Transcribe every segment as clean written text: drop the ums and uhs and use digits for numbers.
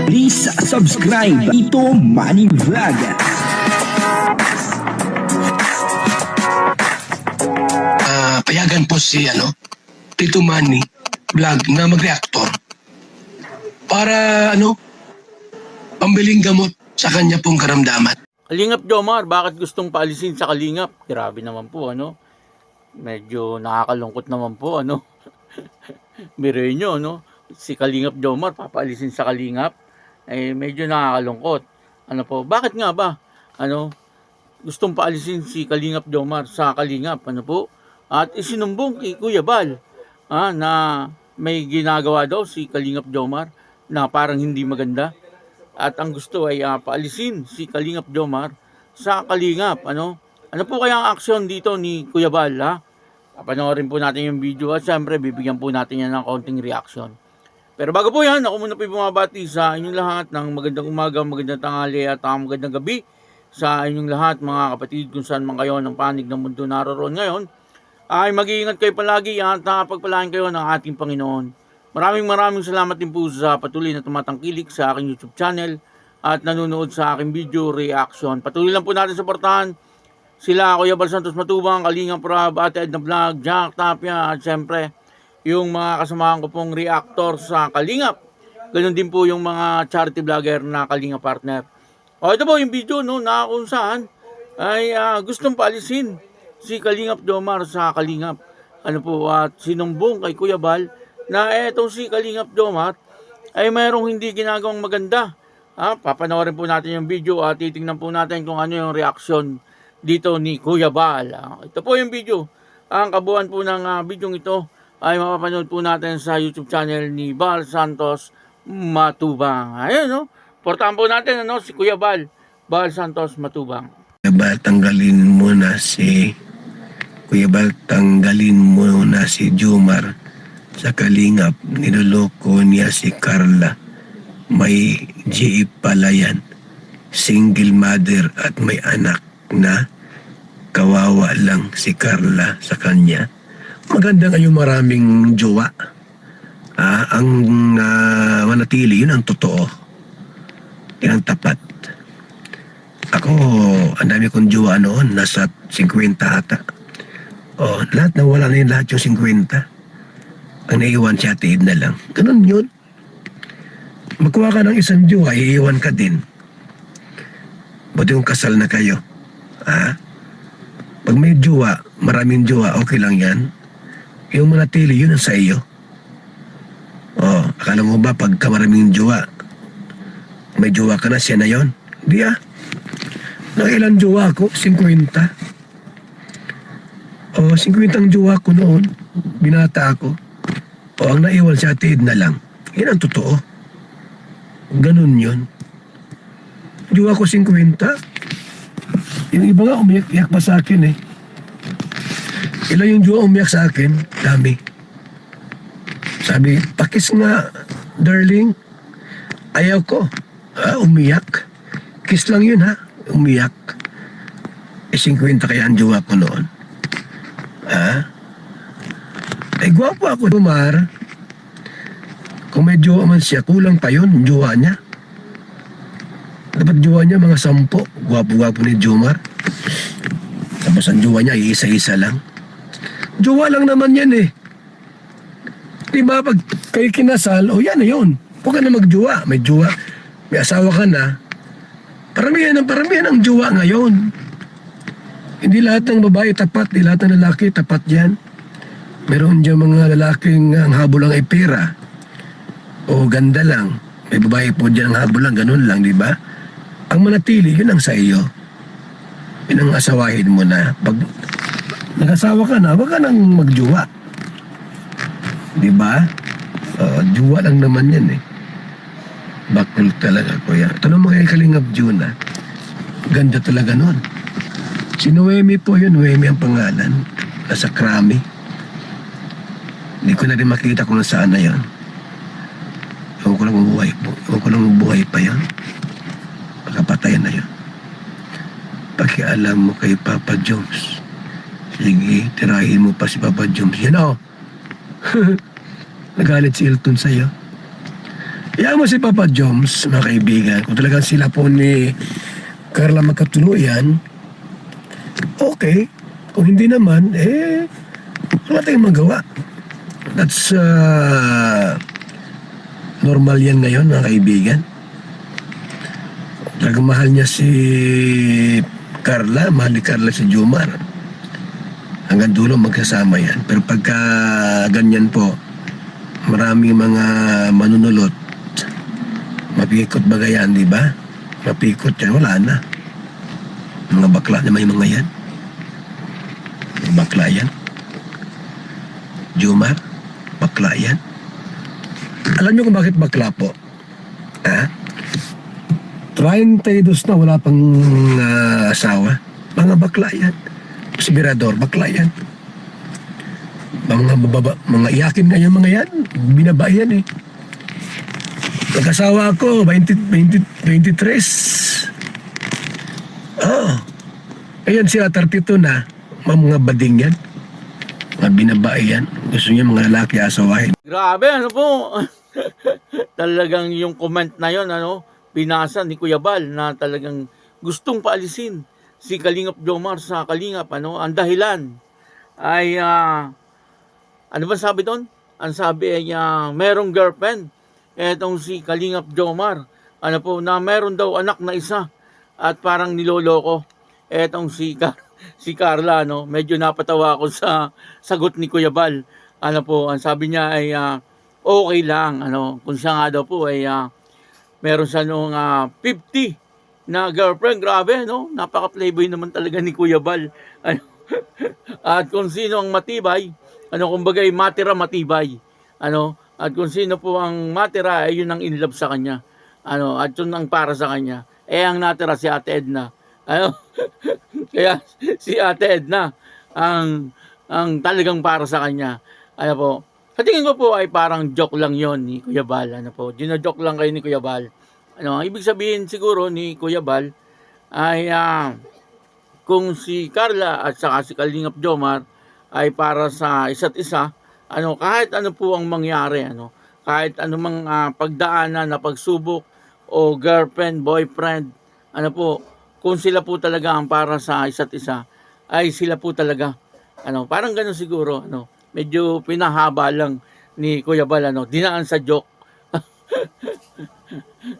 Please subscribe Tito Manny Vlog. Payagan po si Tito Manny Vlog na mag-reactor para pambiling gamot sa kanya pong karamdaman. Kalingap Jomar, bakit gustong paalisin sa Kalingap? Grabe naman po, Medyo nakakalungkot naman po, Biruin nyo, Si Kalingap Jomar, papaalisin sa Kalingap, medyo nakakalungkot. Bakit nga ba? Gustong paalisin si Kalingap Jomar sa Kalingap, At isinumbong kay Kuya Bal, na may ginagawa daw si Kalingap Jomar na parang hindi maganda. At ang gusto ay paalisin si Kalingap Jomar sa Kalingap. Ano po kaya ang aksyon dito ni Kuya Bal, Papanoorin po natin yung video at syempre bibigyan po natin yan ng konting reaction. Pero bago po yan, ako muna po bumabati sa inyong lahat ng magandang umaga, magandang tanghali at magandang gabi sa inyong lahat mga kapatid kung saan man kayo ng panig ng mundo naroon ngayon. Ay mag-iingat kayo palagi at pagpalain kayo ng ating Panginoon. Maraming salamat din po sa patuloy na tumatangkilik sa aking YouTube channel at nanonood sa aking video reaction. Patuloy lang po natin suportahan sila Kuya Bal Santos Matubang, Kalingap Rab, Ate Edna Vlog, Jack Tapia at syempre yung mga kasamahan ko pong reactor sa Kalingap. Ganun din po yung mga charity vlogger na Kalingap partner. Ito po yung video na kung saan ay gustong paalisin si Kalingap Jomar sa Kalingap. At sinumbong kay Kuya Bal na etong si Kalingap Jomar ay mayroong hindi ginagawang maganda. Papanoorin po natin yung video at titingnan po natin kung ano yung reaksyon dito ni Kuya Bal. Ito po yung video. Ang kabuuan po ng video ito ay mapapanood po natin sa YouTube channel ni Bal Santos Matubang. Ayun, portahan po natin si Kuya Bal Santos Matubang. Kuya Bal, tanggalin muna si Jomar sa Kalingap. Niloloko niya si Carla. May GE pala yan. Single mother at may anak na kawawa lang si Carla sa kanya. Maganda ngayon maraming jowa. Ang manatili, yun ang totoo. Yan ang tapat. Ako, ang dami kong jowa noon. Nasa 50 ata. Lahat nawala na yun, lahat yung 50. Ang naiiwan siya, tiid na lang. Ganun yun. Magkuha ka ng isang jowa, iiwan ka din. Buti kung kasal na kayo. Pag may jowa, maraming jowa, okay lang yan. Yung manatili, yun ang sa iyo. Akala mo ba pagka maraming jowa, may jowa ka na, siya na yun? Hindi Nakailan jowa ako? 50. 50 ang jowa ko noon. Binata ako. Ang naiwan siya, tiid na lang. Yan ang totoo. Ganun yun. Jowa ko 50. Yung iba nga umiyak pa sa akin Ilan yung jowa umiyak sa akin? Dami. Sabi, pakis nga, darling. Ayaw ko. Umiyak. Kiss lang yun umiyak. 50 kaya ang jowa ko noon. Gwapo ako, Jomar. Kung may jowa man siya, kulang pa yun, jowa niya. Dapat jowa niya mga 10. Gwapo-gwapo ni Jomar. Tapos ang jowa niya, isa-isa lang. Jowa lang naman yan Diba, pag kayo kinasal, yan na yun. Huwag ka na magjowa. May jowa, may asawa ka na. Paramihan ang jowa ngayon. Hindi lahat ng babae tapat, hindi lahat ng lalaki tapat yan. Meron dyan mga lalaking ang habol lang ay pera. O ganda lang. May babae po dyan ang habol lang, ganun lang, di ba? Ang manatili, yun ang sa iyo. Yun ang asawahin mo na. Pag nag-asawa ka na, huwag ka nang magjowa. Di ba? Jowa lang naman yan Bakul talaga, kuya. Tanong mo kay Kalingap Juna. Ganda talaga nun. Si Noemi po yun. Noemi ang pangalan. Nasa Krami. Hindi ko na rin makita kung saan na yun. Ewan ko lang buhay pa yun. Pagkapatayan na yun. Pakialam mo kay Papa Jones. Sige, tirahin mo pa si Papa Jones. Yan Nagalit si Elton sa'yo. Kaya mo si Papa Joms, mga kaibigan, kung talagang sila po ni Carla magkatuluyan, okay. Kung hindi naman, wala tayong magawa. That's normal yan ngayon, mga kaibigan. Talagang mahal niya si Carla, mahal ni Carla si Jomar. Hanggang dulo magkasama yan. Pero pagka ganyan po, maraming mga manunulot, mapikot ba yan, di ba? Mapikot yan, wala na. Mga bakla naman yung mga yan. Bakla yan. Jomar, bakla yan. Alam niyo kung bakit bakla po? Ha? 32 na wala pang asawa. Mga bakla yan. Si Mirador, bakla yan. Mga iyakin nga yung mga yan. Binaba yan eh. Nag-asawa ako, 23. Oh. Ayan sila, 32 na. Mga bading yan. Mga binabae yan. Gusto niya mga lalaki asawahin. Grabe, ano po? Talagang yung comment na yon, binasa ni Kuya Bal na talagang gustong paalisin si Kalingap Jomar sa Kalingap, ang dahilan ay ano ba sabi doon? Ang sabi ay merong girlfriend etong si Kalingap Jomar, na meron daw anak na isa at parang niloloko etong si Carla, medyo napatawa ako sa sagot ni Kuya Bal. Ang sabi niya ay okay lang, kung siya nga daw po ay meron siya nung 50 na girlfriend. Grabe, napaka-playboy naman talaga ni Kuya Bal. At kung sino ang matibay, kumbagay matira matibay. At kung sino po ang matira, ay yun ang in love sa kanya. At yun ang para sa kanya. Ang natira si Ate Edna. Kaya si Ate Edna ang talagang para sa kanya. Po, sa tingin ko po ay parang joke lang yon ni Kuya Bal. Gino-joke lang kayo ni Kuya Bal. Ang ibig sabihin siguro ni Kuya Bal ay kung si Carla at saka si Kalingap Jomar ay para sa isa't isa, kahit ano po ang mangyari, kahit anumang pagdaanan na pagsubok o girlfriend, boyfriend, kung sila po talaga ang para sa isa't isa, ay sila po talaga. Parang gano'n siguro, medyo pinahaba lang ni Kuya Bal, dinaan sa joke.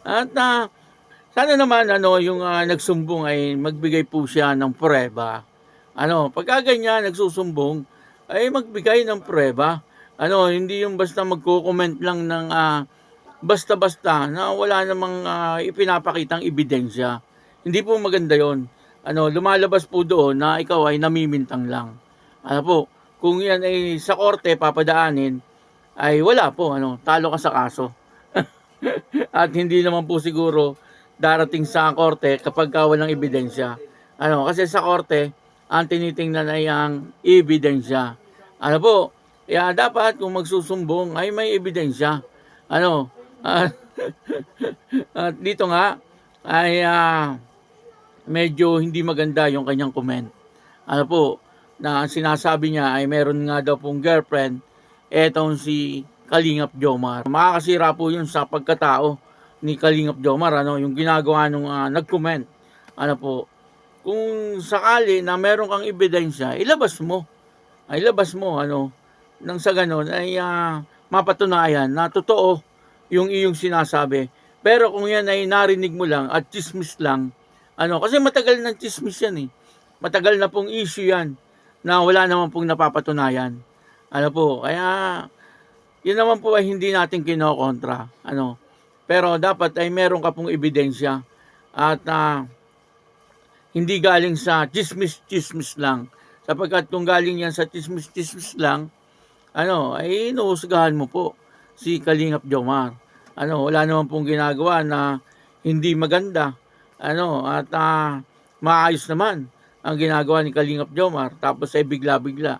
At sana naman yung nagsumbong ay magbigay po siya ng prueba. Pagka ganyan nagsusumbong ay magbigay ng prueba. Hindi yung basta magko-comment lang ng basta-basta na wala namang ipinapakitang ebidensya. Hindi po maganda 'yon. Lumalabas po doon na ikaw ay namimintang lang. Kung yan ay sa korte papadaanin ay wala po, talo ka sa kaso. At hindi naman po siguro darating sa korte kapag walang ebidensya. Kasi sa korte, ang tinitingnan ay ang ebidensya. Kaya dapat kung magsusumbong ay may ebidensya. At dito nga ay medyo hindi maganda yung kanyang comment. Na sinasabi niya ay meron nga daw pong girlfriend etong si Kalingap Jomar. Makakasira po yun sa pagkatao ni Kalingap Jomar, yung ginagawa nung nag-comment. Kung sakali na meron kang ebidensya, ilabas mo. Nang sa ganon ay mapatunayan na totoo yung iyong sinasabi. Pero kung yan ay narinig mo lang at chismis lang, kasi matagal ng chismis yan eh. Matagal na pong issue yan na wala naman pong napapatunayan. Kaya yun naman po ay hindi natin kinokontra. Pero dapat ay meron ka pong ebidensya at hindi galing sa chismis lang. Sapagkat kung galing yan sa chismis lang, ay inuhusgahan mo po si Kalingap Jomar. Wala naman pong ginagawa na hindi maganda. At maayos naman ang ginagawa ni Kalingap Jomar. Tapos ay bigla-bigla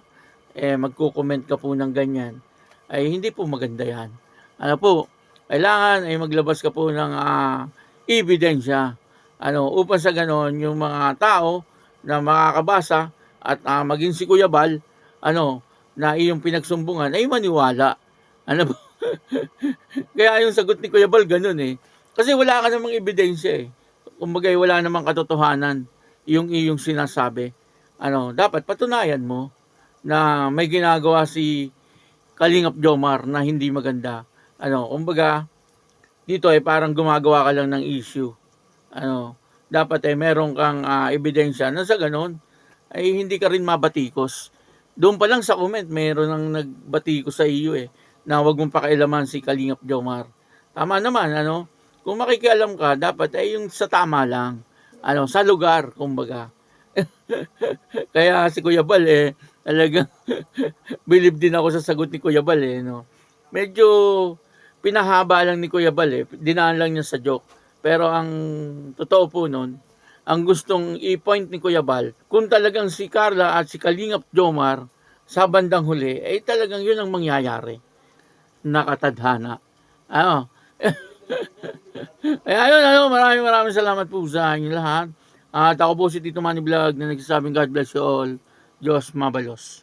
magko-comment ka po ng ganyan. Ay hindi po maganda yan. Kailangan ay maglabas ka po ng ebidensya. Upang sa ganon, yung mga tao na makakabasa at maging si Kuya Bal, na iyong pinagsumbungan ay maniwala. Kaya yung sagot ni Kuya Bal, ganun eh. Kasi wala ka namang ebidensya eh. Kumbaga, wala namang katotohanan yung iyong sinasabi. Dapat patunayan mo na may ginagawa si Kalingap Jomar na hindi maganda. Kumbaga, dito ay parang gumagawa ka lang ng issue. Dapat ay meron kang ebidensya na sa ganun ay hindi ka rin mabatikos. Doon pa lang sa comment, meron nang nagbatikos sa iyo eh, na wag mong pakialaman si Kalingap Jomar. Tama naman, kung makikialam ka, dapat ay yung sa tama lang. Sa lugar, kumbaga. Kaya si Kuya Bal talagang believe din ako sa sagot ni Kuya Bal no. Medyo pinahaba lang ni Kuya Bal dinaan lang niya sa joke. Pero ang totoo po nun, ang gustong i-point ni Kuya Bal, kung talagang si Carla at si Kalingap Jomar sa bandang huli, talagang yun ang mangyayari. Nakatadhana. Kaya ayun, maraming salamat po sa inyo lahat. At ako po si Tito Manny Vlog na nagsasabing God bless you all. Diyos mabalos.